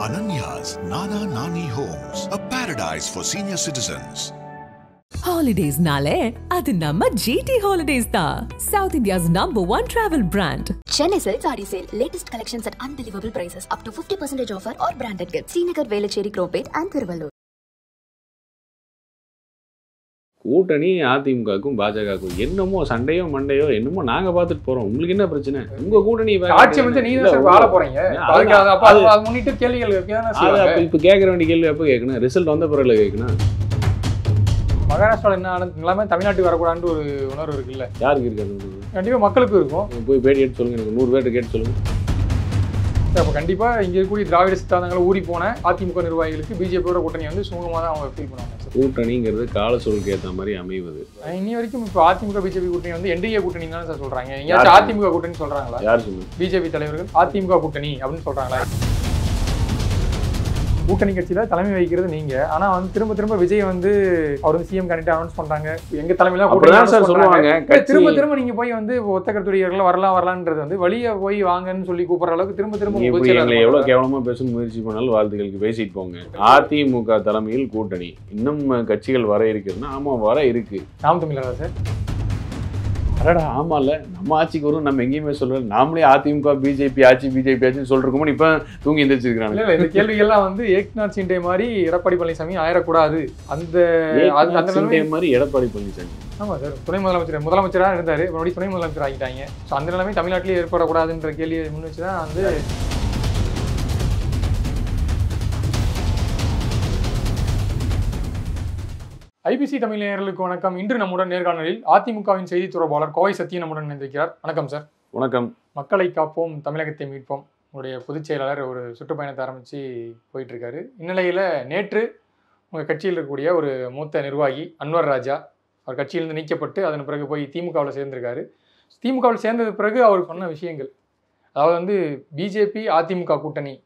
Ananya's Nana Nani Homes, a paradise for senior citizens. Holidays nale adu namma GT Holidays da, South India's #1 travel brand. Chennai Silk Saree Sale, latest collections at unbelievable prices, up to 50% offer or branded gifts. Srinagar, Velachery, Cropate and Thiruvallur. கூட்டணி அதிமுகவுக்கும் பாஜகவுக்கும் என்னமோ சண்டையோ மண்டையோ என்னமோ நாங்க பாத்துட்டு போறோம். உங்களுக்கு என்ன பிரச்சனை? உங்க கூட்டணி ஆட்சி வந்து நீங்க தான் வாழ போறீங்க. அது முன்னிட்டு கேள்விகள் இப்ப கேட்கற வேண்டிய கேள்வி எப்ப கேட்கணும்? ரிசல்ட் வந்த பிறகு கேட்கணும். மகாராஷ்டிராவில் என்ன நிலைமை தமிழ்நாட்டுக்கு வரக்கூடாதுன்னு ஒரு உணர்வு இருக்குல்ல? யாருக்கு இருக்காது? கண்டிப்பா மக்களுக்கும் இருக்கும். போய் பேட்டி எடுத்து சொல்லுங்க, எனக்கு 100 பேர்ட்ட கேட்டு சொல்லுங்க. அப்போ கண்டிப்பா இங்க இருக்கக்கூடிய திராவிட சித்தாந்தங்களை ஊறி போன அதிமுக நிர்வாகிகளுக்கு பிஜேபியோட கூட்டணி வந்து சுமூகமாக தான் அவங்க ஃபீல் பண்ணுவாங்க. கூட்டணிங்கிறது கால சூழலுக்கு ஏற்ற மாதிரி அமைவது. இன்னி வரைக்கும் இப்போ அதிமுக பிஜேபி கூட்டணி வந்து என்டிஏ கூட்டணி தானே சார் சொல்றாங்க. எங்கேயாச்சும் அதிமுக கூட்டணி சொல்றாங்களா? யார் சொல்லுங்க? பிஜேபி தலைவர்கள் அதிமுக கூட்டணி அப்படின்னு சொல்றாங்களா? கூட்டணி கட்சியில தலைமை வகிக்கிறது நீங்க. ஆனா வந்து திரும்ப திரும்ப விஜய் வந்து அவர் வந்து சிஎம் கேண்டிடேட் அனௌன்ஸ் பண்றாங்க. எங்க தலைமையில சொல்லுவாங்க. திரும்ப நீங்க போய் வந்து ஒத்த கருத்துடையர்கள் வரலாம்ன்றது வந்து வெளியே போய் வாங்கன்னு சொல்லி கூப்பிடுற அளவுக்கு திரும்ப எவ்வளவு கேவலமா பேச முயற்சி பண்ணாலும் வாழ்த்துக்களுக்கு பேசிட்டு போங்க. அதிமுக தலைமையில் கூட்டணி இன்னும் கட்சிகள் வர இருக்குதுன்னா ஆமா வர இருக்கு. நாம் தமிழரா சார்? அடடா ஆமா இல்ல, நம்ம ஆட்சிக்கு வரும் நம்ம எங்கேயுமே சொல்றோம். நாமளே அதிமுக பிஜேபி ஆட்சின்னு சொல்றோம். இப்ப தூங்கி எந்திரிச்சிருக்காங்க. இல்ல இந்த கேள்விகள்லாம் வந்து ஏக்நாத் சிண்டே மாதிரி எடப்பாடி பழனிசாமி ஆயிடக்கூடாது. அந்த மாதிரி எடப்பாடி பழனிசாமி ஆமா சார் துணை முதலமைச்சராக இருந்தாரு, மறுபடியும் துணை முதலமைச்சர் ஆகிட்டாங்க. ஸோ அந்த நிலைமை தமிழ்நாட்டிலேயே ஏற்படக்கூடாதுன்ற கேள்வியை முன் வச்சுதான் வந்து ஐபிசி தமிழ் நேயர்களுக்கு வணக்கம். இன்று நம்முடன் நேர்காணலில் அதிமுகவின் செய்தி தொடர்பாளர் கோவை சத்தியன் நம்முடன் இணைந்திருக்கிறார். வணக்கம் சார். வணக்கம். மக்களை காப்போம், தமிழகத்தை மீட்போம் உங்களுடைய பொதுச் செயலாளர் ஒரு சுற்றுப்பயணத்தை ஆரம்பித்து போயிட்டு இருக்காரு. இந்நிலையில் நேற்று உங்கள் கட்சியில் இருக்கக்கூடிய ஒரு மூத்த நிர்வாகி அன்வர் ராஜா அவர் கட்சியிலிருந்து நீக்கப்பட்டு அதன் பிறகு போய் திமுகவில் சேர்ந்திருக்காரு. திமுகவில் சேர்ந்தது பிறகு அவர் சொன்ன விஷயங்கள், அதாவது வந்து பிஜேபி அதிமுக கூட்டணி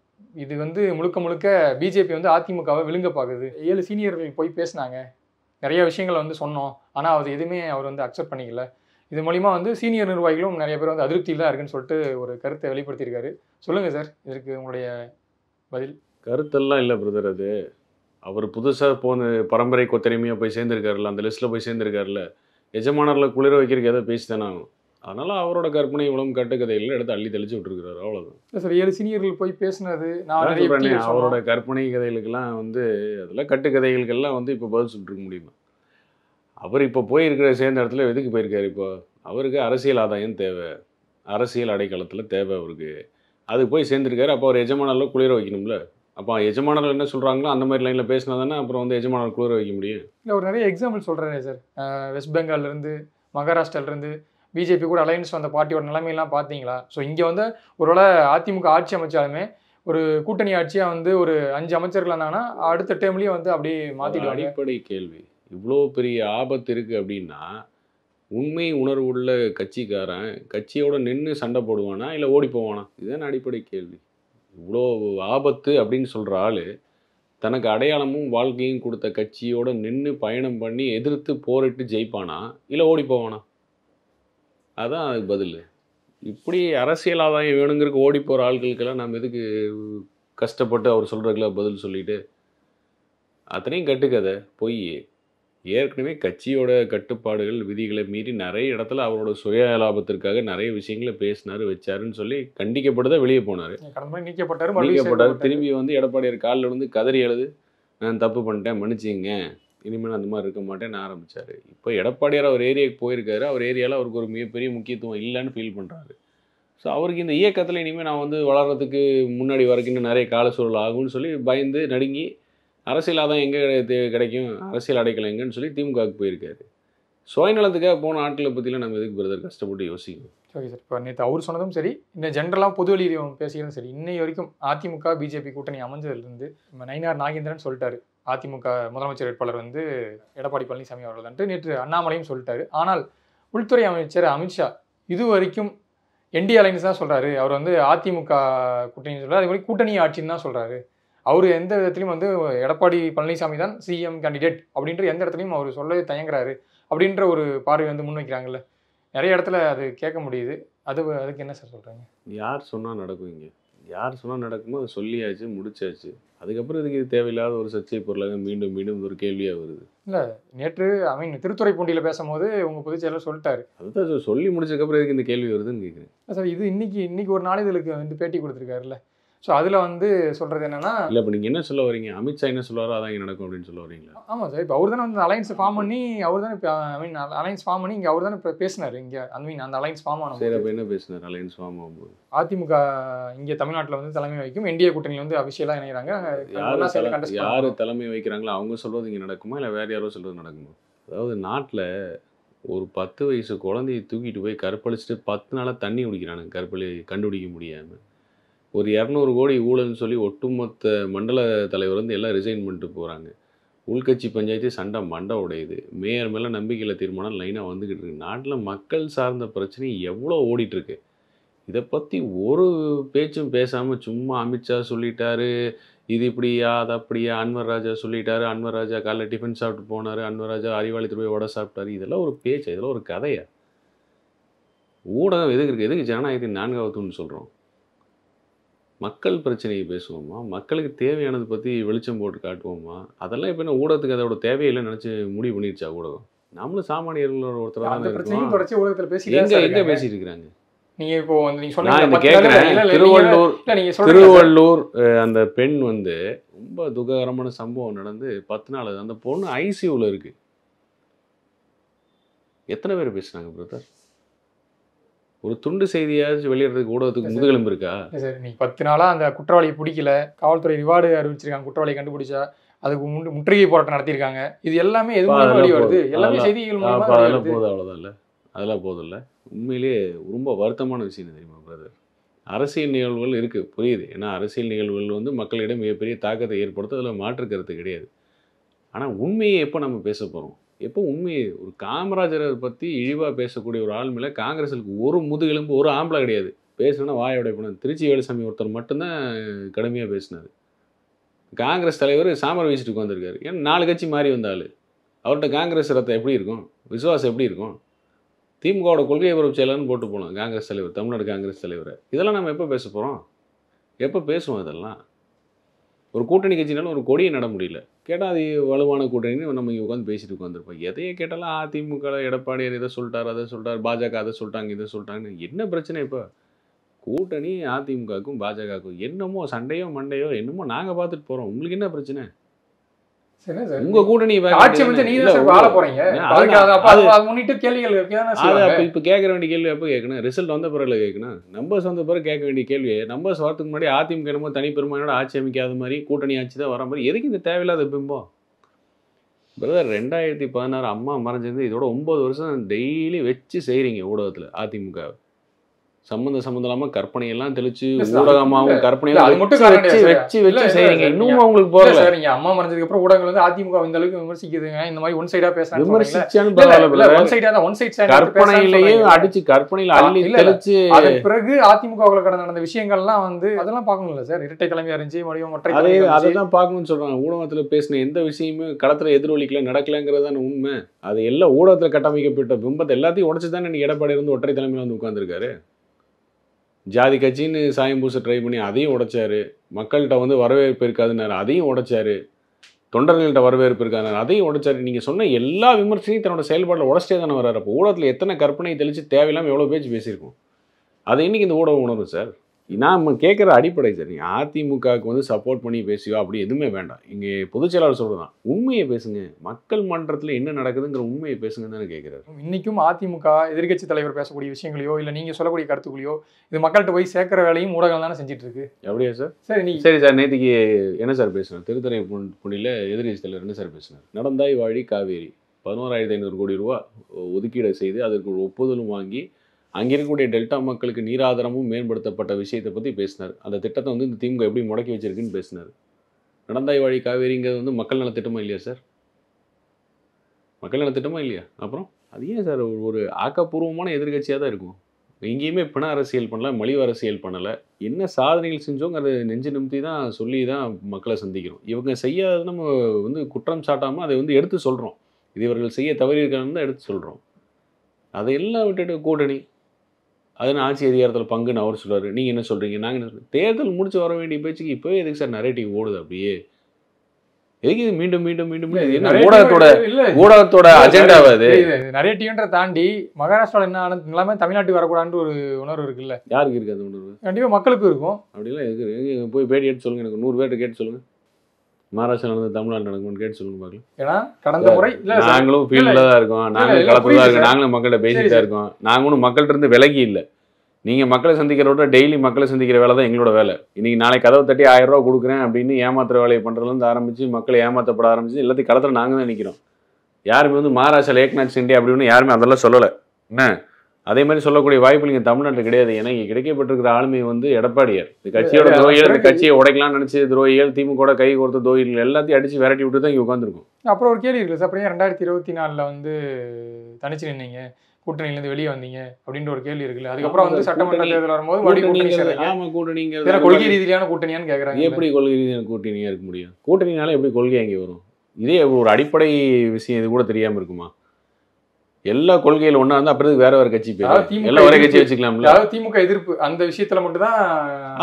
இது வந்து முழுக்க பிஜேபி வந்து அதிமுகவை விழுங்க பார்க்குது. 7 சீனியர்கள் போய் பேசினாங்க, நிறைய விஷயங்களை வந்து சொன்னோம், ஆனால் அது எதுவுமே அவர் வந்து அக்செப்ட் பண்ணிக்கல. இது மூலிமா வந்து சீனியர் நிர்வாகிகளும் நிறைய பேர் வந்து அதிருப்தியில் தான் இருக்குன்னு சொல்லிட்டு ஒரு கருத்தை வெளிப்படுத்தியிருக்காரு. சொல்லுங்கள் சார், இதற்கு உங்களுடைய பதில். கருத்தெல்லாம் இல்லை பிரதர், அது அவர் புதுசாக போன பரம்பரை கொத்தரிமையாக போய் சேர்ந்துருக்காருல்ல, அந்த லிஸ்ட்டில் போய் சேர்ந்துருக்காருல்ல, எஜமானரில் குளிர வைக்கிறதுக்கு எதாவது பேசி தானே ஆகும். அதனால் அவரோட கற்பனை இவ்வளவு கட்டுக்கதைகள் எடுத்து அள்ளி தெளிச்சு விட்டுருக்காரு, அவ்வளோதான். இல்லை சார், 7 சீனியர்கள் போய் பேசினது அவரோட கற்பனை கதைகளுக்கெல்லாம் வந்து அதெல்லாம் கட்டுக்கதைகளுக்கெல்லாம் வந்து இப்போ பதில் சொல்லிட்டு முடியுமா? அவர் இப்போ போயிருக்கிற சேர்ந்த இடத்துல எதுக்கு போயிருக்காரு? இப்போ அவருக்கு அரசியல் ஆதாயம் தேவை, அரசியல் அடைக்காலத்தில் தேவை அவருக்கு, அதுக்கு போய் சேர்ந்துருக்காரு. அப்போ அவர் எஜமானரில் குளிர வைக்கணும்ல. அப்போ எஜமானர்கள் என்ன சொல்கிறாங்களோ அந்த மாதிரி லைனில் பேசினா தானே அப்புறம் வந்து எஜமானர் குளிர வைக்க முடியும். இல்லை ஒரு நிறைய எக்ஸாம்பிள் சொல்கிறேன் சார். வெஸ்ட் பெங்கால்லேருந்து மகாராஷ்டிராலேருந்து பிஜேபி கூட அலையன்ஸ் வந்த பார்ட்டியோட நிலைமையெல்லாம் பார்த்தீங்களா? ஸோ இங்கே வந்து ஒருவேளை அதிமுக ஆட்சி அமைச்சாலுமே ஒரு கூட்டணி ஆட்சியாக வந்து ஒரு 5 அமைச்சர்கள் இருந்தாங்கன்னா அடுத்த டேர்ம்லேயே வந்து அப்படியே மாற்றிடுவாங்க. அடிப்படை கேள்வி, இவ்வளோ பெரிய ஆபத்து இருக்குது அப்படின்னா உண்மை உணர்வு உள்ள கட்சிக்காரன் கட்சியோட நின்று சண்டை போடுவானா இல்லை ஓடி போவானா? இதுதான் அடிப்படை கேள்வி. இவ்வளோ ஆபத்து அப்படின்னு சொல்கிற ஆள் தனக்கு அடையாளமும் வாழ்க்கையும் கொடுத்த கட்சியோட நின்று பயணம் பண்ணி எதிர்த்து போரிட்டு ஜெயிப்பானா இல்லை ஓடி போவானா? அதான் அதுக்கு பதில். இப்படி அரசியல் ஆதாயம் வேணுங்கிறதுக்கு ஓடி போகிற ஆட்களுக்கெல்லாம் நம்ம எதுக்கு கஷ்டப்பட்டு அவர் சொல்கிறதுக்குலாம் பதில் சொல்லிட்டு? அத்தனையும் கட்டுக்கதை பொய். ஏற்கனவே கட்சியோட கட்டுப்பாடுகள் விதிகளை மீறி நிறைய இடத்துல அவரோட சுய லாபத்திற்காக நிறைய விஷயங்களை பேசினார் வச்சாருன்னு சொல்லி கண்டிக்கப்பட்டுதான் வெளியே போனார். நீக்கப்பட்டார். திரும்பி வந்து எடப்பாடியார் காலில் வந்து கதறி எழுது, நான் தப்பு பண்ணிட்டேன் மன்னிச்சிங்க, இனிமேல் அந்த மாதிரி இருக்க மாட்டேன்னு ஆரம்பித்தார். இப்போ எடப்பாடியார் அவர் ஏரியாவுக்கு போயிருக்காரு, அவர் ஏரியாவில் அவருக்கு ஒரு மிகப்பெரிய முக்கியத்துவம் இல்லைன்னு ஃபீல் பண்ணுறாரு. ஸோ அவருக்கு இந்த இயக்கத்தில் இனிமேல் நான் வந்து வளர்கிறதுக்கு முன்னாடி வரைக்கும் நிறைய கால சூழல் ஆகும்னு சொல்லி பயந்து நடுங்கி அரசியல் ஆதாயம் எங்கே கிடைக்கும், அரசியல் அடைக்கல எங்கன்னு சொல்லி திமுகவுக்கு போயிருக்காரு. சுயநலத்துக்காக போன ஆட்களை பற்றிலாம் நம்ம எதுக்கு பிரதர் கஷ்டப்பட்டு யோசிக்கணும்? ஓகே சார், இப்போ நேற்று அவர் சொன்னதும் சரி, இந்த ஜென்ரலாக பொதுவெளியில் பேசிக்கிறதும் சரி, இன்னை வரைக்கும் அதிமுக பிஜேபி கூட்டணி அமைஞ்சதுலேருந்து நம்ம நயினார் நாகேந்திரன் சொல்லிட்டாரு அதிமுக முதலமைச்சர் வேட்பாளர் வந்து எடப்பாடி பழனிசாமி அவர்கள் தான். நேற்று அண்ணாமலையும் சொல்லிட்டாரு. ஆனால் உள்துறை அமைச்சர் அமித்ஷா இது வரைக்கும் என்டி அலைன்ஸ் தான் சொல்கிறாரு. அவர் வந்து அதிமுக கூட்டணி சொல்கிறார், அதே மாதிரி கூட்டணி ஆட்சின்னு தான் சொல்கிறாரு. அவர் எந்த விதத்துலையும் வந்து எடப்பாடி பழனிசாமி தான் சிஎம் கேண்டிடேட் அப்படின்ற எந்த இடத்துலையும் அவர் சொல்ல தயங்குறாரு அப்படின்ற ஒரு பார்வை வந்து முன்வைக்கிறாங்கல்ல. நிறைய இடத்துல அது கேட்க முடியுது. அதுக்கு என்ன சார் சொல்கிறாங்க? யார் சொன்னால் நடக்கும்? இங்கே யார் சொன்னால் நடக்குமோ அதை சொல்லியாச்சு, முடிச்சாச்சு. அதுக்கப்புறம் இதுக்கு இது தேவையில்லாத ஒரு சர்ச்சை பொருளாக மீண்டும் மீண்டும் ஒரு கேள்வியாக வருது. இல்லை, நேற்று திருத்துறைப்பூண்டியில் பேசும்போது உங்கள் பொதுச் செயலர் சொல்லிட்டாரு. அதுதான் சொல்லி முடிச்சதுக்கப்புறம் எதுக்கு இந்த கேள்வி வருதுன்னு கேட்குறேன். சார், இது இன்னைக்கு ஒரு நாளிதழுக்கு வந்து பேட்டி கொடுத்துருக்காருல்ல. ஸோ அதில் வந்து சொல்கிறது என்னன்னா, இல்லை இப்போ நீங்கள் என்ன சொல்ல வரீங்க, அமித்ஷா என்ன சொல்லுவாரோ அதான் இங்கே நடக்கும் அப்படின்னு சொல்ல வரீங்களா? ஆமாம் சார், இப்போ அவர் தானே வந்து அலையன்ஸ் ஃபார்ம் பண்ணி அலையன்ஸ் ஃபார்ம் பண்ணி இங்கே அவர் தானே இப்போ பேசினார். இங்கே அந்த அலையன்ஸ் ஃபார்ம் ஆனோம். சரி, அப்போ என்ன பேசினார் அலையன்ஸ் ஃபார்ம் ஆகும்போது? அதிமுக இங்கே தமிழ்நாட்டில் வந்து தலைமை வைக்கும், என்டிஏ கூட்டணி வந்து அபிஷியலாக இணைகிறாங்க. யார் தலைமை வைக்கிறாங்களோ அவங்க சொல்கிறது இங்கே நடக்குமா இல்லை வேறு யாரோ சொல்கிறது நடக்குமா? அதாவது நாட்டில் ஒரு 10 வயசு குழந்தைய தூக்கிட்டு போய் கற்பழிச்சிட்டு 10 நாளாக தண்ணி குடிக்கிறானுங்க, கற்பழி கண்டுபிடிக்க முடியாமல். ஒரு 200 கோடி ஊழல்னு சொல்லி ஒட்டுமொத்த மண்டல தலைவர் வந்து எல்லாம் ரிசைன் பண்ணிட்டு போகிறாங்க. உள்கட்சி பஞ்சாயத்து சண்டை மண்டை உடையுது. மேயர் மேலே நம்பிக்கையில் தீர்மானம் லைனாக வந்துக்கிட்டு இருக்கு. நாட்டில் மக்கள் சார்ந்த பிரச்சனை எவ்வளோ ஓடிட்டுருக்கு. இதை பற்றி ஒரு பேச்சும் பேசாமல் சும்மா அமித்ஷா சொல்லிட்டாரு, இது இப்படியா அது அப்படியா, அன்வர் ராஜா சொல்லிட்டாரு, அன்வர் ராஜா காலைல டிஃபன் சாப்பிட்டு போனார், அன்வர் ராஜா அறிவாளித்து போய் வடை சாப்பிட்டாரு. இதெல்லாம் ஒரு பேச்சு, இதெல்லாம் ஒரு கதையா? ஊடகம் எதுக்கு இருக்குது? எதுக்கு ஜனநாயகத்தின் 4வது தூண்னு சொல்கிறோம்? மக்கள் பிரச்சனையை பேசுவோமா? மக்களுக்கு தேவையானதை பற்றி வெளிச்சம் போட்டு காட்டுவோமா? அதெல்லாம் இப்போ என்ன ஊடகத்துக்கு அதோட தேவையில்லைன்னு நினச்சி முடிவு பண்ணிடுச்சா ஊடகம்? நம்மளும் சாமானியர்களோட ஒருத்தர் எங்கே பேசிட்டு இருக்கிறாங்க? திருவள்ளூர் அந்த பெண் வந்து ரொம்ப துக்ககரமான சம்பவம் நடந்து 10 நாள் அந்த பொண்ணு ஐசியூவில் இருக்கு. எத்தனை பேர் பேசுனாங்க பிரதர்? ஒரு துண்டு செய்தியாச்சும் வெளியிடுறதுக்கு ஊடகத்துக்கு முதுகெலும்பு இருக்கா? சார், நீ 10 நாளாக அந்த குற்றவாளியை பிடிக்கல, காவல்துறை ரிவார்டு அறிவிச்சிருக்காங்க, குற்றவாளியை கண்டுபிடிச்சா அதுக்கு முற்றுகை போராட்டம் நடத்தியிருக்காங்க. இது எல்லாமே எது மூலமா வெளியே வருது? எல்லாமே செய்திகள் மூலமா. அதெல்லாம் போதும், அவ்வளோதான் இல்லை, அதெல்லாம் போதும் இல்லை. உண்மையிலேயே ரொம்ப வருத்தமான விஷயம் தெரியுமா பிரதர்? அரசியல் நிகழ்வுகள் இருக்குது, புரியுது. ஏன்னா அரசியல் நிகழ்வுகள் வந்து மக்களிடம் மிகப்பெரிய தாக்கத்தை ஏற்படுத்தும், அதில் மாற்று கருத்து கிடையாது. ஆனால் உண்மையை எப்போ நம்ம பேச போகிறோம்? எப்போ உண்மையை ஒரு காமராஜரை பற்றி இழிவாக பேசக்கூடிய ஒரு ஆள் மேலே காங்கிரஸுக்கு ஒரு முதுகெலும்பு, ஒரு ஆம்பளை கிடையாது. பேசணுன்னா வாயோடைய போனது. திருச்சி வேலுசாமி ஒருத்தர் மட்டும்தான் கடுமையாக பேசினார். காங்கிரஸ் தலைவர் சாமர் வீசிட்டு உட்காந்துருக்காரு. ஏன்னா 4 கட்சி மாறி வந்தாள். அவர்கிட்ட காங்கிரஸ் ரத்தம் எப்படி இருக்கும்? விசுவாசம் எப்படி இருக்கும்? திமுகவோட கொள்கை பரப்பு செயலர்னு போட்டு போகலாம் காங்கிரஸ் தலைவர், தமிழ்நாடு காங்கிரஸ் தலைவரை. இதெல்லாம் நம்ம எப்போ பேச போகிறோம்? எப்போ பேசுவோம்? இதெல்லாம் ஒரு கூட்டணி கட்சினாலும் ஒரு கொடியை நட முடியல. கேட்டால் அது வலுவான கூட்டணின்னு நம்ம இங்கே உட்காந்து பேசிட்டு உட்காந்துருப்போம். எதையே கேட்டாலும் அதிமுக எடப்பாடியார் இதை சொல்லிட்டார், அதை சொல்லிட்டார், பாஜக அதை சொல்லிட்டாங்க, இதை சொல்லிட்டாங்கன்னு. என்ன பிரச்சனை இப்போ? கூட்டணி அதிமுகவுக்கும் பாஜகவுக்கும் என்னமோ சண்டையோ மண்டையோ என்னமோ நாங்கள் பார்த்துட்டு போகிறோம். உங்களுக்கு என்ன பிரச்சனை? உங்க கூட்டணி இப்ப கேட்க வேண்டிய கேள்வி எப்ப கேட்கணும்? ரிசல்ட் வந்த பிறகு கேட்கணும். நம்பர்ஸ் வந்த பிறகு கேட்க வேண்டிய கேள்வி. நம்பர்ஸ் வரதுக்கு முன்னாடி அதிமுக என்னமோ தனிப்பெருமையோட ஆட்சி அமைக்காத மாதிரி, கூட்டணி ஆட்சி தான் வர மாதிரி, எதுக்கு இந்த தேவையில்லாத பிம்பம்? பிரதர், 2016 அம்மா மறைஞ்சிருந்து இதோட 9 வருஷம் டெய்லி வச்சு செய்றீங்க ஊடகத்துல. அதிமுக சம்பந்தம் இல்லாம கற்பனையெல்லாம் தெளிச்சு ஊடகமாவும் கற்பனையெல்லாம் வச்சு செய்றீங்க. இன்னும் உங்களுக்கு போகல. நீங்க அம்மா மறைஞ்சதுக்கு அப்புறம் ஊடகங்கள் வந்து அதிமுக இந்த அளவுக்கு விமர்சிக்குதுங்க, இந்த மாதிரி ஒன் சைடா பேசுறாங்க. விமர்சிச்சான்னு பரவாயில்ல, கற்பனையிலேயே அடிச்சு கற்பனையில அள்ளி தெளிச்சு அதன் பிறகு அதிமுகவுல கடந்த நடந்த விஷயங்கள்லாம் வந்து அதெல்லாம் பார்க்கணும்ல சார். இரட்டை தலைமையா இருந்துச்சு, மறுபடியும் ஒற்றை. அதைதான் பார்க்கணும்னு சொல்றாங்க. ஊடகத்துல பேசின எந்த விஷயமுமே களத்துல எதிரொலிக்கல, நடக்கலங்கிறதான உண்மை. அது எல்லாம் ஊடகத்துல கட்டமைக்கப்பட்ட பிம்பத்தை எல்லாத்தையும் உடைச்சுதான் இன்னைக்கு எடப்பாடி இருந்து ஒற்றை தலைமையில வந்து உட்கார்ந்துருக்காரு. ஜாதி கட்சின்னு சாயம் பூச ட்ரை பண்ணி அதையும் உடைச்சாரு. மக்கள்கிட்ட வந்து வரவேற்பு இருக்காதுன்னாரு, அதையும் உடைச்சாரு. தொண்டர்கள்ட்ட வரவேற்பு இருக்காதுனாரு, அதையும் உடைச்சாரு. நீங்கள் சொன்ன எல்லா விமர்சனையும் தன்னோட செயல்பாட்டில் உடச்சிட்டே தானே வர்றாரு. அப்போ ஊடகத்தில் எத்தனை கற்பனை தெளிச்சு தேவையில்லாமல் எவ்வளோ பேச்சு பேசியிருக்கோம். அதை இன்னைக்கு இந்த ஊடகம் உணரும் சார். நான் கேட்குற அடிப்படை சார், நீங்கள் அதிமுகவுக்கு வந்து சப்போர்ட் பண்ணி பேசியோ அப்படி எதுவுமே வேண்டாம். இங்கே பொதுச் செயலாளர் சொல்கிறதான், உண்மையை பேசுங்க. மக்கள் மன்றத்தில் என்ன நடக்குதுங்கிற உண்மையை பேசுங்கன்னு தானே கேட்குறாரு. இன்றைக்கும் அதிமுக எதிர்கட்சி தலைவர் பேசக்கூடிய விஷயங்களையோ இல்லை நீங்கள் சொல்லக்கூடிய கருத்துக்களையோ இது மக்கள்கிட்ட போய் சேர்க்கிற வேலையும் ஊடகம் தானே செஞ்சுட்டு இருக்கு. அப்படியா சார்? சரி சார், நேற்றுக்கு என்ன சார் பேசுனார்? திருத்துறைப்பூண்டியில் எதிர்கட்சி தலைவர் என்ன சார் பேசினார்? நடந்தாய் வாழி காவேரி 11,500 கோடி ரூபா ஒதுக்கீடு செய்து அதற்கு ஒரு ஒப்புதலும் வாங்கி அங்கே இருக்கக்கூடிய டெல்டா மக்களுக்கு நீராதாரமும் மேம்படுத்தப்பட்ட விஷயத்தை பற்றி பேசினார். அந்த திட்டத்தை வந்து இந்த திமுக எப்படி முடக்கி வச்சிருக்குன்னு பேசினார். நடந்தாய் வாழி காவேரிங்கிறது வந்து மக்கள் நல திட்டமா இல்லையா சார்? மக்கள் நல திட்டமா இல்லையா? அப்புறம் அது ஏன் சார் ஒரு ஆக்கப்பூர்வமான எதிர்கட்சியாக தான் இருக்கும்? எங்கேயுமே பிண அரசியல் பண்ணல, மலிவு அரசியல் பண்ணலை. என்ன சாதனைகள் செஞ்சோங்கிறத நெஞ்சு நிமித்தி தான் சொல்லி தான் மக்களை சந்திக்கிறோம். இவங்க செய்யாத நம்ம வந்து குற்றம் சாட்டாமல் அதை வந்து எடுத்து சொல்கிறோம். இது இவர்கள் செய்ய தவறி இருக்காங்கன்னு தான் எடுத்து சொல்கிறோம். அதையெல்லாம் விட்டுட்டு கூட்டணி அதனால் ஆட்சி அதிகாரத்தில் பங்குன்னு அவர் சொல்லுவார். நீங்கள் என்ன சொல்கிறீங்க, நாங்கள் என்ன சொல்கிறோம்? தேர்தல் முடிச்சு வர வேண்டிய பேச்சுக்கு இப்போவே எதுக்கு சார் நரேட்டிவ் ஓடுது? அப்படியே எதுக்கு இது மீண்டும் மீண்டும் மீண்டும் என்ன ஊடகத்தோட அஜெண்டாவா அது? நரேட்டிவ்ன்ற தாண்டி மகாராஷ்டிராவில் என்ன நிலைமை தமிழ்நாட்டுக்கு வரக்கூடாதுன்னு ஒரு உணர்வு இருக்குல்ல? யாருக்கு இருக்குது அந்த உணர்வு? கண்டிப்பாக மக்களுக்கும் இருக்கும். அப்படிலாம் எதுக்கு? போய் பேட்டி எடுத்து சொல்லுங்கள், எனக்கு 100 பேர்கிட்ட கேட்டு சொல்லுங்கள். மகாராஷ்டிரா நடந்தது தமிழ்நாடு நடக்கும்னு கேட்டு சொல்லுங்க பார்க்கலாம். ஏன்னா கடந்த முறை நாங்களும் ஃபீல்டில் தான் இருக்கோம், நாங்களும் களத்தில் தான் இருக்கோம், நாங்களும் மக்கள்கிட்ட பேசிட்டு தான் இருக்கோம். நாங்களும் மக்கள்கிட்ட இருந்து விலகி இல்லை. நீங்கள் மக்களை சந்திக்கிறோட டெய்லி மக்களை சந்திக்கிற வேலை தான் எங்களோட வேலை. இன்னைக்கு நாளைக்கு கதவை தட்டி 1000 ரூபா கொடுக்குறேன் அப்படின்னு ஏமாத்துற வேலையை பண்ணுறதுலேருந்து ஆரம்பிச்சு மக்களை ஏமாற்றப்பட ஆரம்பிச்சு எல்லாத்தையும் களத்தில் நாங்கள் தான் நிற்கிறோம். யாருமே வந்து மகாராஷ்டிரா ஏக்நாத் ஷிண்டே அப்படின்னு யாருமே அதெல்லாம் சொல்லலை. என்ன அதே மாதிரி சொல்லக்கூடிய வாய்ப்பு நீங்கள் தமிழ்நாட்டில் கிடையாது. ஏன்னா இங்கே கிடைக்கப்பட்டிருக்கிற ஆளுமை வந்து எடப்பாடியார். இந்த கட்சியோட துரோகிகள், இந்த கட்சியை உடைக்கலாம்னு நினச்சி துரோகிகள், திமுக கை கொடுத்த துரோகிகள் எல்லாத்தையும் அடித்து விரட்டி விட்டு தான் இங்கே உட்காந்துருக்கும். அப்புறம் ஒரு கேள்வி இருக்குது சார், அப்புறம் 2024 வந்து தனிச்சு நின்னீங்க, கூட்டணியிலேருந்து வெளியே வந்தீங்க அப்படின்ற ஒரு கேள்வி இருக்குல்ல. அதுக்கப்புறம் வந்து சட்டமன்ற தேர்தல் வரும்போது கொள்கை ரீதியிலான கூட்டணியான்னு கேட்குறாங்க. எப்படி கொள்கை ரீதியான கூட்டணியாக இருக்க முடியும்? கூட்டணினால எப்படி கொள்கை அங்கே வரும்? இதே ஒரு அடிப்படை விஷயம் இது கூட தெரியாமல் இருக்குமா? எல்லா கொள்கையில் ஒன்றா இருந்தால் அப்புறம் வேற வேறு கட்சி பேர் எல்லாம் ஒரே கட்சி வச்சுக்கலாம்ல. திமுக எதிர்ப்பு அந்த விஷயத்தில் மட்டும் தான்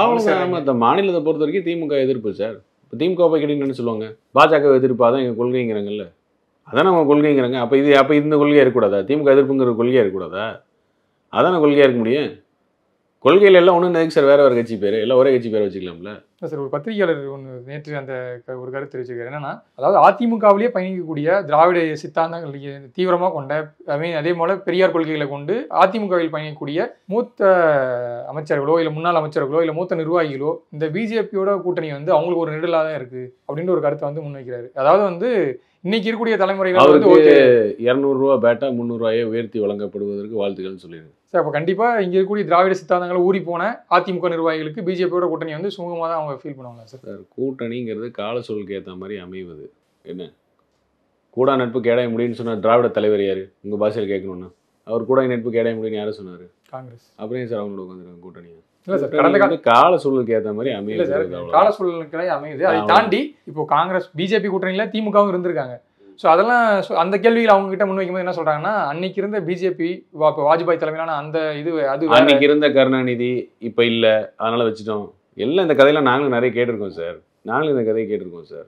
அவங்க அந்த மாநிலத்தை பொறுத்த வரைக்கும் திமுக எதிர்ப்பு சார். இப்போ திமுக போய் கேட்டீங்கன்னு சொல்லுவாங்க பாஜக எதிர்ப்பு, அதான் எங்கள் கொள்கைங்கிறாங்கல்ல, அதான் அவங்க கொள்கைங்கிறாங்க. அப்போ இந்த கொள்கையாக இருக்கக்கூடாதா? திமுக எதிர்ப்புங்கிற கொள்கையாக இருக்கக்கூடாதா? அதான கொள்கையாக இருக்க முடியும். கொள்கையில் எல்லாம் ஒன்று எதுக்கு சார் வேற வேறு கட்சி பேர்? எல்லாம் ஒரே கட்சி பேர் வச்சுக்கலாம்ல. சார் ஒரு பத்திரிகையாளர் ஒன்று நேற்று அந்த ஒரு கருத்து தெரிவிச்சிருக்காரு. என்னன்னா, அதாவது அதிமுகவிலேயே பயணிக்கக்கூடிய திராவிட சித்தாந்தங்கள் தீவிரமாக கொண்ட அதே போல பெரியார் கொள்கைகளை கொண்டு அதிமுகவில் பயணிக்கக்கூடிய மூத்த அமைச்சர்களோ இல்லை முன்னாள் அமைச்சர்களோ இல்லை மூத்த நிர்வாகிகளோ இந்த பிஜேபியோட கூட்டணி வந்து அவங்களுக்கு ஒரு நெருடலாக தான் இருக்கு அப்படின்ற ஒரு கருத்தை வந்து முன்வைக்கிறாரு. அதாவது வந்து இன்னைக்கு இருக்கக்கூடிய தலைமுறைகள் வந்து 200 ரூபா பேட்டா 300 ரூபாயை உயர்த்தி வழங்கப்படுவதற்கு வாழ்த்துக்கள் சொல்லிடுங்க சார். அப்போ கண்டிப்பாக இங்கே இருக்கக்கூடிய திராவிட சித்தாந்தங்களை ஊறி போன அதிமுக நிர்வாகிகளுக்கு பிஜேபியோட கூட்டணி வந்து சுமூகமாக தான் அவங்க ஃபீல் பண்ணுவாங்க சார். கூட்டணிங்கிறது கால சூழலுக்கு ஏற்ற மாதிரி அமைவது. என்ன கூடா நட்பு கேடாய முடியும்னு சொன்னார் திராவிட தலைவர் யார்? உங்கள் பாஷையில் கேட்கணும்னா அவர் கூடா நட்பு கேடாய முடியும்னு யாரும் சொன்னார்? காங்கிரஸ். அப்படியே சார் அவங்களோட உட்காந்துருக்காங்க கூட்டணியை. இல்லை சார், கடந்த கால சூழலுக்கு ஏற்ற மாதிரி அமையுது சார். கால சூழலுக்கு அமையுது. அதை தாண்டி இப்போ காங்கிரஸ் பிஜேபி கூட்டணியில் திமுகவும் இருந்திருக்காங்க. ஸோ அதெல்லாம் அந்த கேள்விகள் அவங்க கிட்ட முன்வைக்கும்போது என்ன சொல்றாங்கன்னா, அன்னைக்கு இருந்த பிஜேபி வாஜ்பாய் தலைமையிலான அந்த இது அது அன்னைக்கு இருந்த கருணாநிதி இப்போ இல்லை, அதனால வச்சுட்டோம். எல்லாம் இந்த கதையெல்லாம் நாங்களும் நிறைய கேட்டிருக்கோம் சார். நாங்களும் இந்த கதையை கேட்டிருக்கோம் சார்.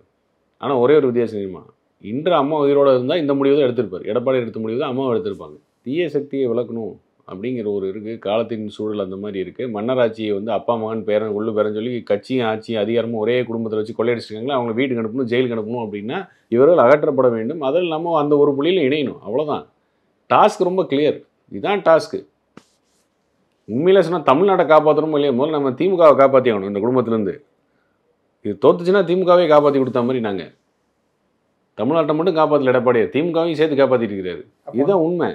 ஆனால் ஒரே ஒரு வித்தியாசம் தெரியுமா? இன்று அம்மா உயிரோடு இருந்தால் இந்த முடிவு தான் எடுத்திருப்பார். எடப்பாடி எடுத்த முடிவு தான் அம்மாவை எடுத்திருப்பாங்க. தீய சக்தியை விளக்கணும் அப்படிங்கிற ஒரு இருக்குது. காலத்தின் சூழல் அந்த மாதிரி இருக்குது. மன்னராட்சியை வந்து அப்பா மகன் பேரன் உள்ளு பேரன்னு சொல்லி கட்சியும் ஆட்சியும் அதிகாரமும் ஒரே குடும்பத்தில் வச்சு கொள்ளையடிச்சிருக்காங்களா, அவங்க வீட்டுக்கு அனுப்பணும், ஜெயிலுக்கு அனுப்பணும் அப்படின்னா இவர்கள் அகற்றப்பட வேண்டும். அதில் நம்ம அந்த ஒரு புள்ளியில் இணையணும். அவ்வளோதான். டாஸ்க் ரொம்ப கிளியர். இதுதான் டாஸ்க்கு. உண்மையில சொன்னால் தமிழ்நாட்டை காப்பாற்றணும் இல்லையா, முதல்ல நம்ம திமுகவை காப்பாற்றி ஆகணும். இந்த குடும்பத்திலேருந்து இது தோத்துச்சுன்னா திமுகவே காப்பாற்றி கொடுத்த மாதிரி நாங்கள் தமிழ்நாட்டை மட்டும் காப்பாற்றல, எடப்பாடியார் திமுகவையும் சேர்த்து காப்பாற்றிட்டு இருக்கிறாரு. இதுதான் உண்மை.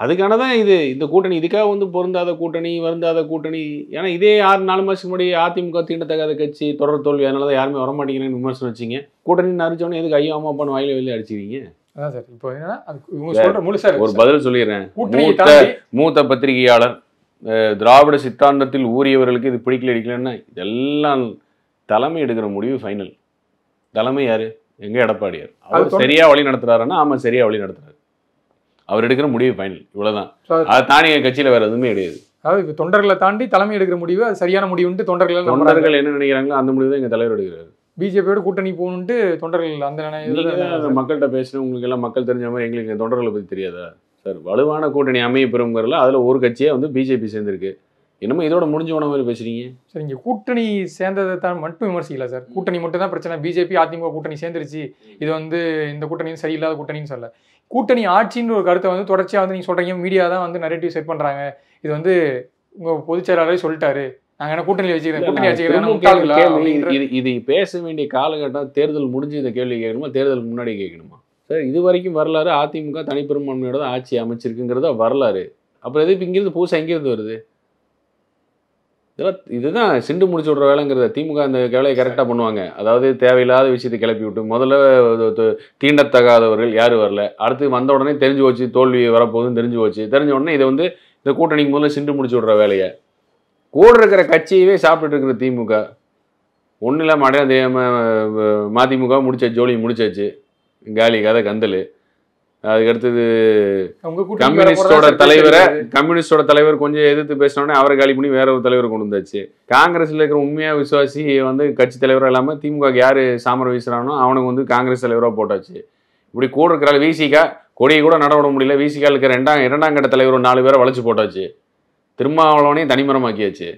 அதுக்கான தான் இது இந்த கூட்டணி. இதுக்காக வந்து பொருந்தாத கூட்டணி, வருந்தாத கூட்டணி. ஏன்னா இதே 6-4 மாதத்துக்கு முன்னாடி அதிமுக தீண்டத்தகாத கட்சி, தொடர் தோல்வி, அதனால தான் யாருமே வரமாட்டேங்கிறேன்னு விமர்சனம் வச்சிங்க. கூட்டணின்னு அறிச்சோன்னே எதுக்கு ஐயோ அம்மா அப்பான்னு வாயில வெளியே அடிச்சிருக்கீங்க? அதான் சார். இப்போ என்னன்னா ஒரு பதில் சொல்லிடுறேன். மூத்த பத்திரிகையாளர், திராவிட சித்தாந்தத்தில் ஊறியவர்களுக்கு இது பிடிக்கல அடிக்கலன்னா இதெல்லாம் தலைமை எடுக்கிற முடிவு ஃபைனல். தலைமை யாரு? எங்க எடப்பாடியார். அவர் சரியா வழி நடத்துறாருன்னா ஆமா சரியா வழி நடத்துறாரு. அவர் எடுக்கிற முடிவு ஃபைனல். இவ்வளவுதான். அதை தாண்டி கட்சியில வேற எதுவுமே கிடையாது. அதாவது இப்போ தொண்டர்களை தாண்டி தலைமை எடுக்கிற முடிவு அது சரியான முடிவுன்ட்டு தொண்டர்கள் என்ன நினைக்கிறாங்களோ அந்த முடிவு தான் எங்க தலைவர் எடுக்கிறாரு. பிஜேபியோட கூட்டணி போகணுன்ட்டு தொண்டர்கள் அந்த மக்கள்கிட்ட பேசுறேன். உங்களுக்கு எல்லாம் மக்கள் தெரிஞ்ச மாதிரி எங்களுக்கு தொண்டர்களை பத்தி தெரியாதா சார்? வலுவான கூட்டணி அமைய பெறுங்கிறதுல அதுல ஒரு கட்சியே வந்து பிஜேபி சேர்ந்திருக்கு. என்னமோ இதோட முடிஞ்ச போன மாதிரி பேசுறீங்க சார். இங்கே கூட்டணி சேர்ந்ததை தான் மட்டும் விமர்சிக்கல சார். கூட்டணி மட்டும் தான் பிரச்சனை. பிஜேபி அதிமுக கூட்டணி சேர்ந்துருச்சு, இது வந்து இந்த கூட்டணி சரியில்லாத கூட்டணின்னு சொல்ல. கூட்டணி ஆட்சின்ற ஒரு கருத்தை வந்து தொடர்ச்சியாக வந்து நீங்கள் சொல்கிறீங்க, மீடியா தான் வந்து நரேட்டிவ் செட் பண்ணுறாங்க. இது வந்து உங்கள் பொதுச் செயலாளரே சொல்லிட்டாரு, நாங்கள் என்ன கூட்டணி வச்சுக்கிறேன். இது பேச வேண்டிய காலகட்டம் தேர்தல் முடிஞ்சு இந்த கேள்வி கேட்கணுமா, தேர்தலுக்கு முன்னாடி கேட்கணுமா சார்? இது வரைக்கும் வரலாறு அதிமுக தனிப்பெரும்பான்மையோட தான் ஆட்சி அமைச்சிருக்குங்கிறத வரலாறு. அப்புறம் எது இப்போ இங்கிருந்து புதுசாக எங்கேருந்து வருது? இதுதான் சிண்டு முடிச்சு விட்ற வேலைங்கிறத. திமுக அந்த வேலையை கரெக்டாக பண்ணுவாங்க. அதாவது தேவையில்லாத விஷயத்தை கிளப்பி விட்டு முதல்ல தீண்டத்தகாதவர்கள் யாரும் வரல, அடுத்து வந்த உடனே தெரிஞ்சு போச்சு தோல்வி வரப்போகுதுன்னு தெரிஞ்சு போச்சு. தெரிஞ்ச உடனே இதை வந்து இந்த கூட்டணிக்கு முதல்ல சிண்டு முடிச்சு விட்ற வேலையை கூட இருக்கிற கட்சியவே சாப்பிட்டுட்டு இருக்கிற திமுக ஒன்றும் இல்லாமல் மதிமுக முடிச்சாச்சு, ஜோலி முடிச்சாச்சு, காலி கதை கந்தல். அதுக்கடுத்தது கம்யூனிஸ்டோட தலைவர் கொஞ்சம் எதிர்த்து பேசினோடனே அவரை காலி பண்ணி வேற ஒரு தலைவர் கொண்டு வந்தாச்சு. காங்கிரஸ்ல இருக்கிற உண்மையா விசுவாசி வந்து கட்சி தலைவராக இல்லாமல் திமுக யாரு சாமரம் வீசுறானோ அவனுக்கு வந்து காங்கிரஸ் தலைவராக போட்டாச்சு. இப்படி கூட இருக்கிறாள் விசிகா கொடியை கூட நடவிட முடியல. விசிகால இருக்கிற இரண்டாம் கட்ட தலைவர் 4 பேரை வளைச்சு போட்டாச்சு. திருமாவளவனையும் தனிமரமாக்கியாச்சு.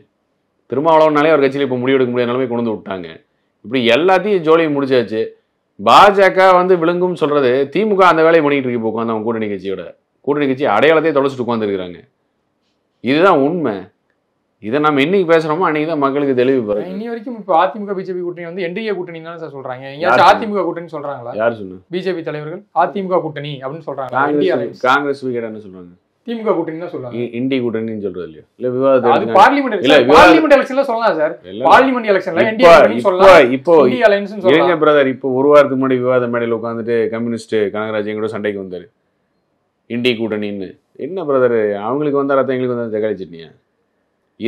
திருமாவளவனாலே அவர் கட்சியில் இப்போ முடிவெடுக்க முடியாத நிலைமை கொண்டு வந்து விட்டாங்க. இப்படி எல்லாத்தையும் ஜோலியை முடிச்சாச்சு. பாஜக வந்து விழுங்கும் சொல்றது திமுக அந்த வேலையை பண்ணிட்டு இருக்கு. இப்போ உட்காந்து அவங்க கூட்டணி கட்சி அடையாளத்தையே தொலைச்சிட்டு உட்காந்துருக்காங்க. இதுதான் உண்மை. இதை நம்ம என்னைக்கு பேசுறோமோ அன்னைக்கு தான் மக்களுக்கு தெளிவு பெறும். இன்னி வரைக்கும் இப்போ அதிமுக பிஜேபி கூட்டணி வந்து என்டிஏ கூட்டணி தானே சார் சொல்றாங்க. அதிமுக கூட்டணி சொல்றாங்களா? யார் சொன்னா? பிஜேபி தலைவர்கள் அதிமுக கூட்டணி அப்படின்னு சொல்றாங்க. காங்கிரஸ் என்ன சொல்றாங்க? திமுக கூட்டணி தான் சொல்றாங்க. இண்டி கூட்டணின்னு சொல்றது இல்லையா? இல்ல விவாதம் அது பார்லிமெண்ட் எலெக்ஷன்ல சொல்லலாம் சார். பார்லிமெண்ட் எலெக்ஷன்ல என்டிஏ கூட்டணி சொல்லலாம். இப்போ இண்டி அலையன்ஸ் சொல்லலாம். இளைஞ பிரதர் இப்போ ஒரு வாரத்துக்கு முன்னாடி விவாத மேடையில் உட்காந்துட்டு கம்யூனிஸ்ட் கனகராஜ் கூட சண்டைக்கு வந்தாரு. இண்டி கூட்டணின்னு என்ன பிரதர்? அவங்களுக்கு வந்தா ரத்தம், எங்களுக்கு வந்தா தக்காளி சட்னியா?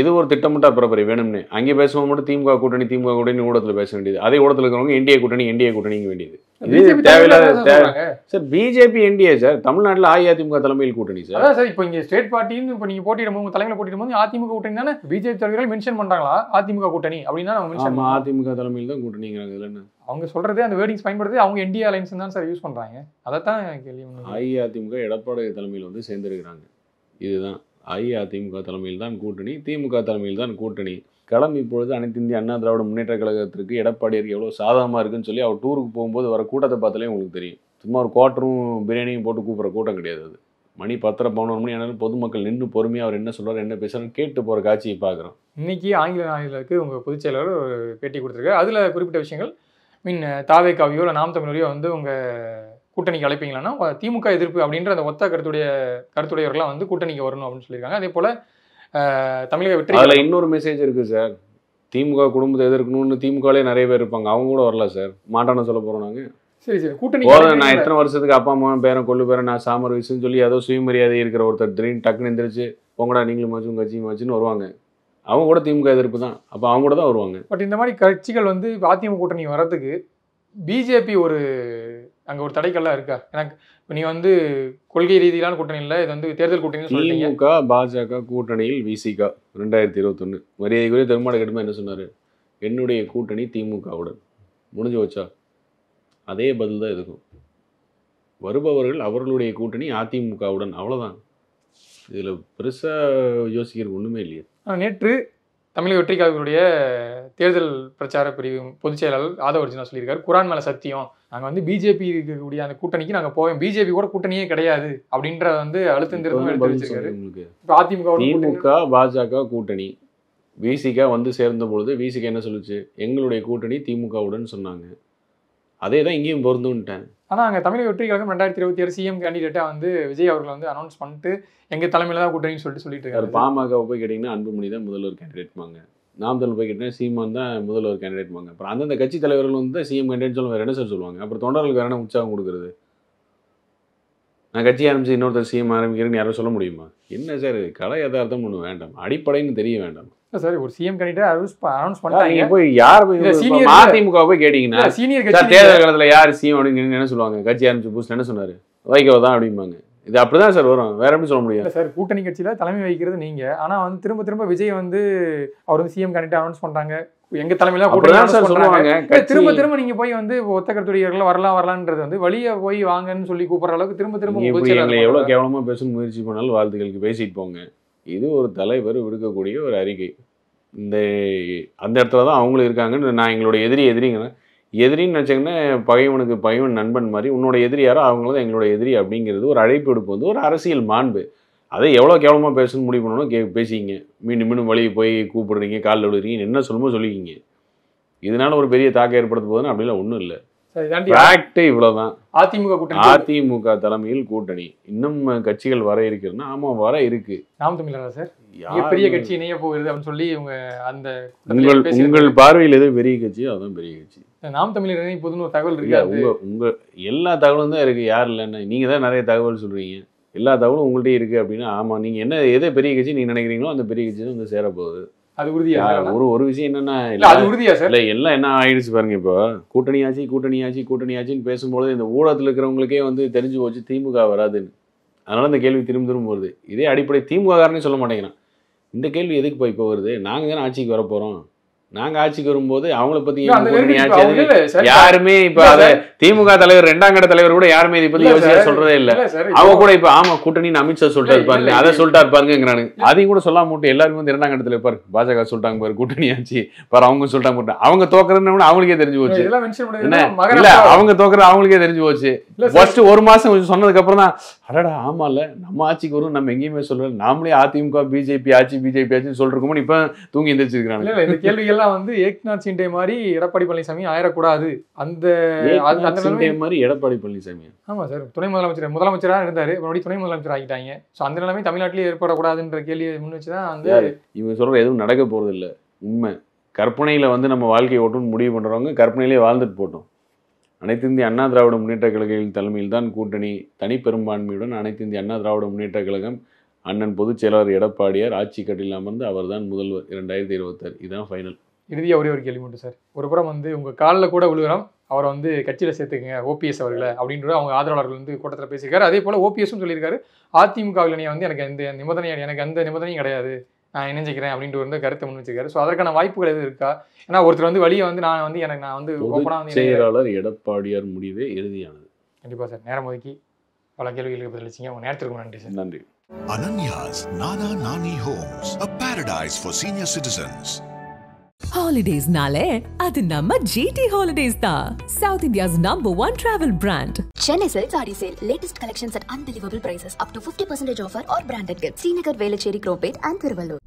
இது ஒரு திட்டமிட்டா பிறப்பரி வேணும்னு அங்கே பேசுவோம் மட்டும் திமுக கூட்டணி ஊடகத்தில் பேச வேண்டியது. அதே ஊடகத்தில் இருக்கிறவங்க என்டிஏ கூட்டணிங்க வேண்டியது. இது தேவையில்லாத சார். பிஜேபி என்டிஏ சார் தமிழ்நாட்டில் அஇஅதிமுக தலைமையில் கூட்டணி சார். அதான் சார் இப்போ இங்கே ஸ்டேட் பார்ட்டின்னு இப்போ நீங்கள் போட்டியிடும் உங்கள் தலைமையில் போட்டியிடும் போது அதிமுக கூட்டணி தானே பிஜேபி தலைவர்கள் மென்ஷன் பண்ணுறாங்களா? அதிமுக கூட்டணி அப்படின்னா அவங்க மென்ஷன் அதிமுக தலைமையில் தான் கூட்டணிங்கிறாங்க. இதில் என்ன அவங்க சொல்றது அந்த வேர்டிங்ஸ் பயன்படுத்தி அவங்க என்டிஏ அலைன்ஸ் தான் சார் யூஸ் பண்ணுறாங்க. அதைத்தான் கேள்வி. அஇஅதிமுக எடப்பாடி தலைமையில் வந்து சேர்ந்துருக்கிறாங்க. இதுதான் அஇஅதிமுக தலைமையில் தான் கூட்டணி, திமுக தலைமையில் தான் கூட்டணி. களம் இப்பொழுது அனைத்து இந்திய அண்ணா திராவிட முன்னேற்ற கழகத்திற்கு எடப்பாடியாருக்கு எவ்வளோ சாதகமாக இருக்குன்னு சொல்லி அவர் டூருக்கு போகும்போது வர கூட்டத்தை பார்த்தாலே உங்களுக்கு தெரியும். சும்மா ஒரு குவார்ட்டரும் பிரியாணியும் போட்டு கூப்பிட்ற கூட்டம் கிடையாது. அது மணி 10:30 11 மணி ஆனாலும் பொதுமக்கள் நின்று பொறுமையாக அவர் என்ன சொல்கிறார் என்ன பேசுகிறான்னு கேட்டு போகிற காட்சியை பார்க்குறோம். இன்னைக்கு ஆங்கில நாளிதழுக்கு உங்கள் பொதுச் செயலாளர் பேட்டி கொடுத்துருக்காரு. அதில் குறிப்பிட்ட விஷயங்கள் தாவேகாவியோ இல்லை நாம் தமிழரையோ வந்து உங்கள் கூட்டணிக்கு அழைப்பீங்களான்னா திமுக எதிர்ப்பு அப்படின்ற அந்த ஒத்த கருத்துடையவர்களாம் வந்து கூட்டணிக்கு வரணும் அப்படின்னு சொல்லியிருக்காங்க. அதே போல் தமிழக வெற்றி அதில் இன்னொரு மெசேஜ் இருக்குது சார். திமுக குடும்பத்தை எதிர்க்கணும்னு திமுகலே நிறைய பேர் இருப்பாங்க. அவங்க கூட வரல சார். மாட்டான சொல்ல போகிறோம் நாங்கள். சரி கூட்டணி நான் எத்தனை வருஷத்துக்கு அப்பா அம்மா பேரன் கொள்ளு பேரன் நான் சாமர் வயசுன்னு சொல்லி ஏதோ சுயமரியாதை இருக்கிற ஒருத்தர் திடீர்னு டக்குன்னு எந்திரிச்சு பொங்கடா நீங்களும் மாச்சும் கட்சியும் மாச்சுன்னு வருவாங்க. அவங்க கூட திமுக எதிர்ப்பு தான். அப்போ அவங்க கூட தான் வருவாங்க. பட் இந்த மாதிரி கட்சிகள் வந்து அதிமுக கூட்டணி வர்றதுக்கு பிஜேபி அங்கே ஒரு தடைக்கல்லாம் இருக்கா? எனக்கு இப்போ நீ வந்து கொள்கை ரீதியிலான கூட்டணி இல்லை, இது வந்து தேர்தல் கூட்டணி. திமுக பாஜக கூட்டணியில் விசிகா 2021 மரியாதைக்குரிய பெருமாள் கடுமை என்ன சொன்னார்? என்னுடைய கூட்டணி திமுகவுடன் முடிஞ்சு வச்சா அதே பதில் தான் இருக்கும். வருபவர்கள் அவர்களுடைய கூட்டணி அதிமுகவுடன், அவ்வளோதான். இதில் பெருசாக யோசிக்கிறது ஒன்றுமே இல்லையே. நேற்று தமிழக வெற்றி கழகத்துடைய தேர்தல் பிரச்சார பிரிவு பொதுச் செயலாளர் ஆதவ அர்ஜுனா சொல்லியிருக்காரு, குரான் மேலே சத்தியம், நாங்கள் வந்து பிஜேபி இருக்கக்கூடிய அந்த கூட்டணிக்கு நாங்கள் போவோம், பிஜேபி கூட கூட்டணியே கிடையாது அப்படின்ற வந்து அழுத்தம் திரும்ப எடுத்து வச்சிருக்காரு. இப்போ திமுக பாஜக கூட்டணி விசிகா வந்து சேர்ந்த பொழுது விசிகா என்ன சொல்லுச்சு? எங்களுடைய கூட்டணி திமுகவுடன் சொன்னாங்க. அதே தான் இங்கேயும் பொருந்துன்ட்டேன். ஆனால் அங்கே தமிழக வெற்றி கழகம் 2026 சிஎம் கேண்டிடேட்டாக வந்து விஜய் அவர்கள் வந்து அனௌன்ஸ் பண்ணிட்டு எங்கள் தலைமையில் தான் கூட்டணின்னு சொல்லிட்டு இருக்காரு. பாமகவை போய் கேட்டிங்கன்னா அன்புமணி தான் முதல்வர் கேண்டிடேட்மாங்க. நாம் தமிழ் போய் கேட்டிங்கன்னா சீமான் தான் முதல்வர் கேண்டிடேட்மாங்க. அப்புறம் அந்தந்த கட்சி தலைவர்கள் வந்து சிஎம் கேண்டிடேட் சொல்ல வேறு என்ன சார் சொல்லுவாங்க? அப்புறம் தொண்டர்களுக்கு வேற என்ன உற்சாகம் கொடுக்குறது? நான் கட்சி ஆரம்பிச்சு இன்னொருத்தர் சிஎம் ஆரம்பிக்கிறேன்னு யாரும் சொல்ல முடியுமா? என்ன சார் கலை யதார்த்தம் ஒன்று வேண்டாம், அடிப்படைன்னு தெரிய வேண்டாம் சார். ஒரு சிஎம் கேண்டிடேட் அனௌன்ஸ் பண்ணிட்டாங்க. போய் யார் அதிமுக போய் கேட்டீங்கன்னா சீனியர் தேர்தல் காலத்துல யார் சிஎம் அப்படின்னு என்ன சொல்லுவாங்க? கட்சி ஆரம்பிச்சு புதுசு என்ன சொன்னாரு? வைகோ தான் அப்படிம்பாங்க. இது அப்படிதான் சார் வரும், வேற எப்படி சொல்ல முடியும் சார். கூட்டணி கட்சியில தலைமை வகிக்கிறது நீங்க, ஆனா வந்து திரும்ப திரும்ப விஜய் வந்து அவர் வந்து சிஎம் கேண்டிடேட் அனௌன்ஸ் பண்றாங்க, எங்க தலைமையில திரும்ப திரும்ப நீங்க போய் வந்து ஒத்த கருத்துடையர்கள் வரலாம்ன்றது வந்து வழிய போய் வாங்கன்னு சொல்லி கூப்பிடுற அளவுக்கு திரும்ப திரும்ப எவ்வளவு கேவலமா பேசணும் முயற்சி பண்ணாலும் வாழ்த்துக்களுக்கு பேசிட்டு போங்க. இது ஒரு தலைவர் விடுக்கக்கூடிய ஒரு அறிக்கை. அந்த இடத்துல தான் அவங்களும் இருக்காங்கன்னு. நான் எங்களுடைய எதிரின்னு வச்சிங்கன்னா பகைவனுக்கு பகைவன் நண்பன் மாதிரி, உன்னோட எதிரி யாரோ அவங்கள தான் எங்களோட எதிரி அப்படிங்கிறது ஒரு அழைப்பு எடுப்பு வந்து ஒரு அரசியல் மாண்பு. அதை எவ்வளோ கேவலமாக பேசணும்னு முடிவு பண்ணணும் பேசிக்கிங்க. மீண்டும் வழியை போய் கூப்பிடுறீங்க, காலில் விடுறீங்க, என்ன சொல்லுமோ சொல்லிக்கிங்க. இதனால ஒரு பெரிய தாக்கம் ஏற்படுத்த போதுன்னு அப்படிலாம் ஒன்றும் இல்லை. இவ்வளவுதான். அதிமுக தலைமையில் கூட்டணி. இன்னும் கட்சிகள் வர இருக்குன்னா ஆமா வர இருக்கு. நாம் தமிழரா சார் பெரிய கட்சி இணைய போகுது அப்படின்னு சொல்லி இவங்க அந்த உங்கள் பார்வையில் எது பெரிய கட்சி அதான் பெரிய கட்சி. நாம் தமிழர் புதுன்னு ஒரு தகவல் இருக்கு. உங்க எல்லா தகவலும் தான் இருக்கு. யார் இல்லைன்னா நீங்க தான் நிறைய தகவல் சொல்றீங்க. எல்லா தகவலும் உங்கள்கிட்ட இருக்கு அப்படின்னா ஆமா நீங்க என்ன எதை பெரிய கட்சி நீங்க நினைக்கிறீங்களோ அந்த பெரிய கட்சி தான் வந்து சேரப்போகுது. அது உறுதியா சார்? ஒரு விஷயம் என்னன்னா, இல்ல அது உறுதியா சார்? இல்ல எல்லாம் என்ன ஆயிடுச்சு பாருங்க. இப்போ கூட்டணியாச்சுன்னு பேசும்போது இந்த ஊடகத்தில் இருக்கிறவங்களுக்கே வந்து தெரிஞ்சு போச்சு திமுக வராதுன்னு. அதனால இந்த கேள்வி திரும்ப வருது. இதே அடிப்படை திமுக காரனே சொல்ல மாட்டேங்கிறான். இந்த கேள்வி எதுக்கு இப்போ வருது? நாங்க தானே ஆட்சிக்கு வர போறோம். நாங்க ஆட்சிக்கு வரும்போது அவங்கள பத்தி யாருமே இப்ப அத திமுக தலைவர் 2ஆம் கட்ட தலைவர் கூட யாருமே இதை பத்தி யோசிக்க சொல்றதே இல்ல. அவங்க கூட இப்ப ஆமா கூட்டணின்னு அமித்ஷா சொல்லிட்டு இருப்பாங்க, அதை சொல்லிட்டா இருப்பாருங்கிறானு. அதையும் கூட சொல்லாம மட்டும் எல்லாருமே வந்து 2ஆம் கட்டத்துல இருப்பாரு. பாஜக சொல்லிட்டாங்க பாரு கூட்டணி ஆச்சு பாரு, அவங்க சொல்லிட்டாங்க. அவங்க தோக்குறதுன்னு அவங்களுக்கே தெரிஞ்சு போச்சு. இல்ல அவங்க தோக்குறது அவங்களுக்கே தெரிஞ்சு போச்சு. ஃபர்ஸ்ட் ஒரு மாசம் சொன்னதுக்கு அப்புறம் தான் அடடா ஆமா இல்ல நம்ம ஆட்சிக்கு வரும் நம்ம எங்கேயுமே சொல்லல, நாமளே அதிமுக பிஜேபி ஆட்சின்னு சொல்லிருக்கோம் இப்ப தூங்கி எந்திரிச்சிருக்காங்க. இந்த கேள்விகள்லாம் வந்து ஏக்நாத் சிண்டே மாதிரி எடப்பாடி பழனிசாமி ஆயிடக்கூடாது. அந்த மாதிரி எடப்பாடி பழனிசாமி ஆமா சார் துணை முதலமைச்சரா இருந்தாரு, மறுபடியும் துணை முதலமைச்சர் ஆகிட்டாங்க. ஸோ அந்த நிலைமை தமிழ்நாட்டிலேயே ஏற்படக்கூடாதுன்ற கேள்வியை முன் வச்சுதான் வந்து இவங்க சொல்ற எதுவும் நடக்க போறது இல்லை. உண்மை கற்பனையில வந்து நம்ம வாழ்க்கையை ஓட்டுன்னு முடிவு பண்றவங்க கற்பனையிலேயே வாழ்ந்துட்டு போட்டோம். அனைத்து இந்திய அண்ணா திராவிட முன்னேற்ற கழகங்களின் தலைமையில் தான் கூட்டணி. தனிப்பெரும்பான்மையுடன் அனைத்து இந்திய அண்ணா திராவிட முன்னேற்ற கழகம், அண்ணன் பொதுச் செயலாளர் எடப்பாடியார் ஆட்சி கட்டில் அமர்ந்து அவர் தான் முதல்வர் 2026. இதுதான் ஃபைனல். இறுதியாக ஒரே ஒரு கேள்வி மட்டும் சார். ஒரு புறம் வந்து உங்கள் காலில் கூட விழுகிறோம், அவரை வந்து கட்சியில் சேர்த்துக்குங்க ஓபிஎஸ் அவர்களை அப்படின்ற அவங்க ஆதரவாளர்கள் வந்து கூட்டத்தில் பேசியிருக்காரு. அதே போல் ஓபிஎஸும் சொல்லியிருக்காரு அதிமுகவில் வந்து எனக்கு அந்த நிபந்தனையும் கிடையாது, நான் இணைஞ்சிக்கிறேன் அப்படின்ட்டு வந்து கருத்தை முன் வச்சிருக்காரு. ஸோ அதற்கான வாய்ப்புகள் எதுவும் இருக்கா? ஏன்னா ஒருத்தர் வந்து வழியை வந்து நான் வந்து செயலாளர் எடப்பாடியார் முடிவே இறுதியானது. கண்டிப்பாக சார். நேரம் ஒதுக்கி பல கேள்விகளுக்கு பதிலளிச்சிங்க. உங்கள் நேரத்திற்கு நன்றி சார். நன்றி. Ananya's Nana Nani Homes, a paradise for senior citizens. Holidays nale adu namma GT Holidays da, South India's #1 travel brand. Chennai Silk Saree Sale. Latest collections at unbelievable prices. Up to 50% offer or branded gifts. Srinagar, Velachery, Cropate and Thiruvallur.